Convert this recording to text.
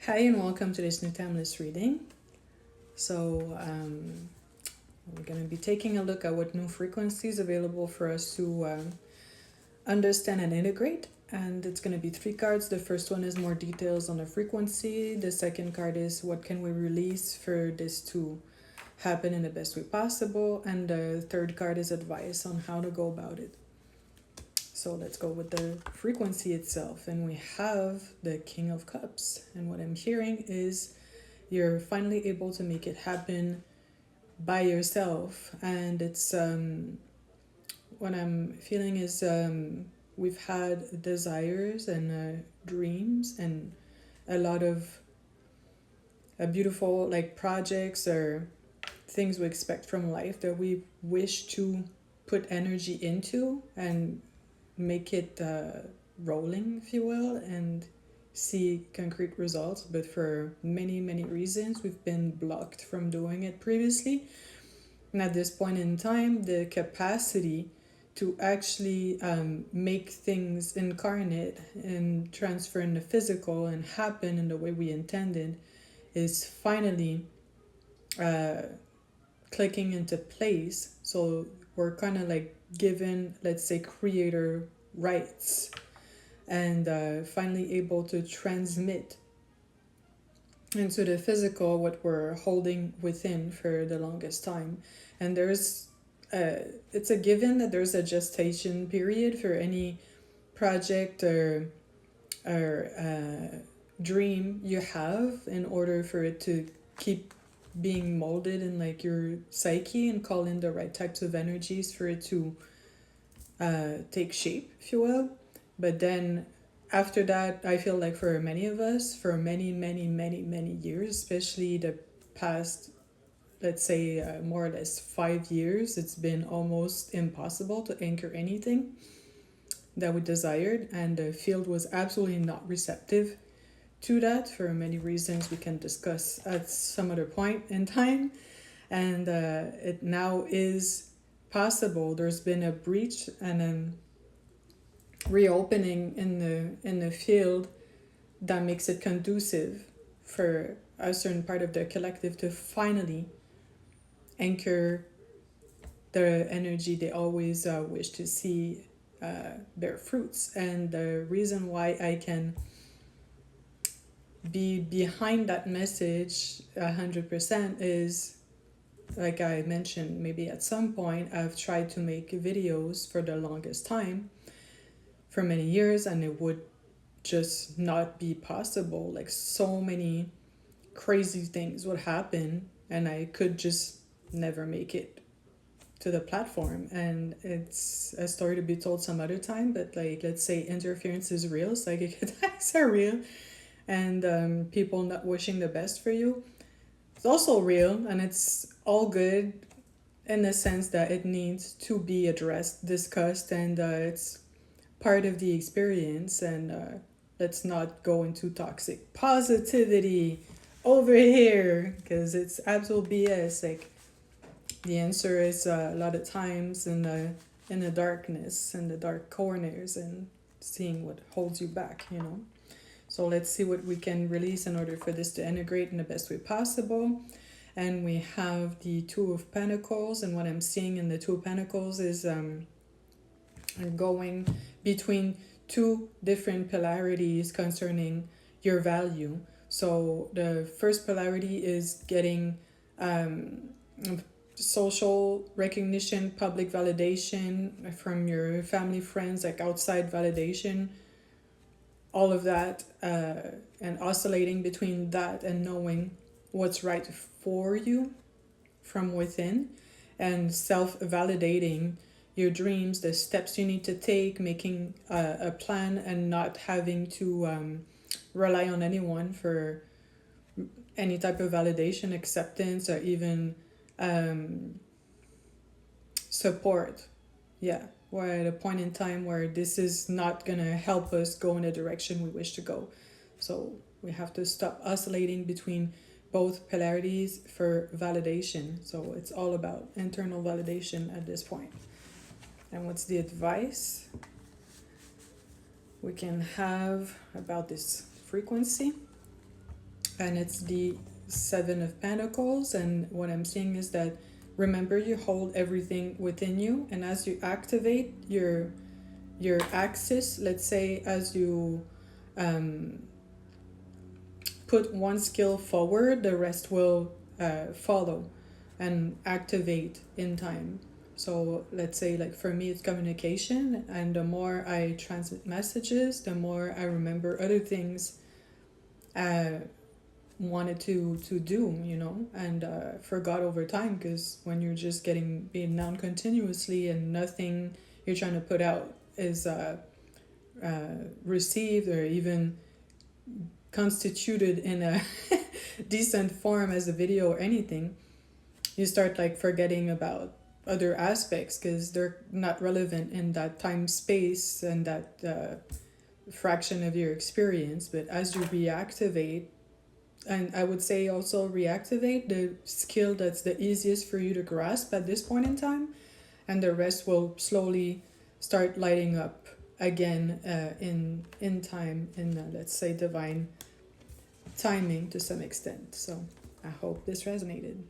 Hi and welcome to this new timeless reading. So we're going to be taking a look at what new frequencies available for us to understand and integrate. And it's going to be three cards. The first one is more details on the frequency. The second card is what can we release for this to happen in the best way possible. And the third card is advice on how to go about it. So let's go with the frequency itself. And we have the King of Cups. And what I'm hearing is you're finally able to make it happen by yourself. And it's what I'm feeling is we've had desires and dreams and a lot of beautiful like projects or things we expect from life that we wish to put energy into and make it rolling, if you will, and see concrete results. But for many reasons, we've been blocked from doing it previously. And at this point in time, the capacity to actually make things incarnate and transfer in the physical and happen in the way we intended is finally uh, clicking into place. So we're kind of like given, let's say, creator rights and finally able to transmit into the physical what we're holding within for the longest time. And it's a given that there's a gestation period for any project or dream you have in order for it to keep being molded in like your psyche and call in the right types of energies for it to take shape, if you will. But then after that, I feel like for many of us, for many years, especially the past, let's say more or less 5 years, it's been almost impossible to anchor anything that we desired, and the field was absolutely not receptive to that for many reasons we can discuss at some other point in time. And it now is possible. There's been a breach and reopening in the field that makes it conducive for a certain part of the collective to finally anchor the energy they always wish to see bear fruits. And the reason why I can be behind that message 100% is, like I mentioned, maybe at some point I've tried to make videos for the longest time for many years, and it would just not be possible. Like so many crazy things would happen and I could just never make it to the platform. And it's a story to be told some other time, but like let's say interference is real, psychic attacks are real, and people not wishing the best for you, it's also real, and it's all good in the sense that it needs to be addressed, discussed, and it's part of the experience. And let's not go into toxic positivity over here because it's absolute BS. Like the answer is a lot of times in the darkness and the dark corners and seeing what holds you back, you know. So let's see what we can release in order for this to integrate in the best way possible. And we have the Two of Pentacles, and what I'm seeing in the Two of Pentacles is going between two different polarities concerning your value. So the first polarity is getting social recognition, public validation from your family, friends, like outside validation, all of that, and oscillating between that and knowing what's right for you from within, and self-validating your dreams, the steps you need to take, making a plan and not having to rely on anyone for any type of validation, acceptance, or even support. Yeah, we're at a point in time where this is not gonna help us go in the direction we wish to go. So we have to stop oscillating between both polarities for validation. So it's all about internal validation at this point. And what's the advice we can have about this frequency? and it's the Seven of Pentacles. And what I'm seeing is that remember, you hold everything within you, and as you activate your axis, let's say as you put one skill forward, the rest will follow and activate in time. So let's say, like for me, it's communication, and the more I transmit messages, the more I remember other things I wanted to do, you know, and forgot over time, because when you're just getting being down continuously and nothing you're trying to put out is received or even constituted in a decent form as a video or anything, you start like forgetting about other aspects because they're not relevant in that time space and that fraction of your experience. But as you reactivate, and I would say also reactivate the skill that's the easiest for you to grasp at this point in time, and the rest will slowly start lighting up again in time, in let's say divine timing to some extent. So I hope this resonated.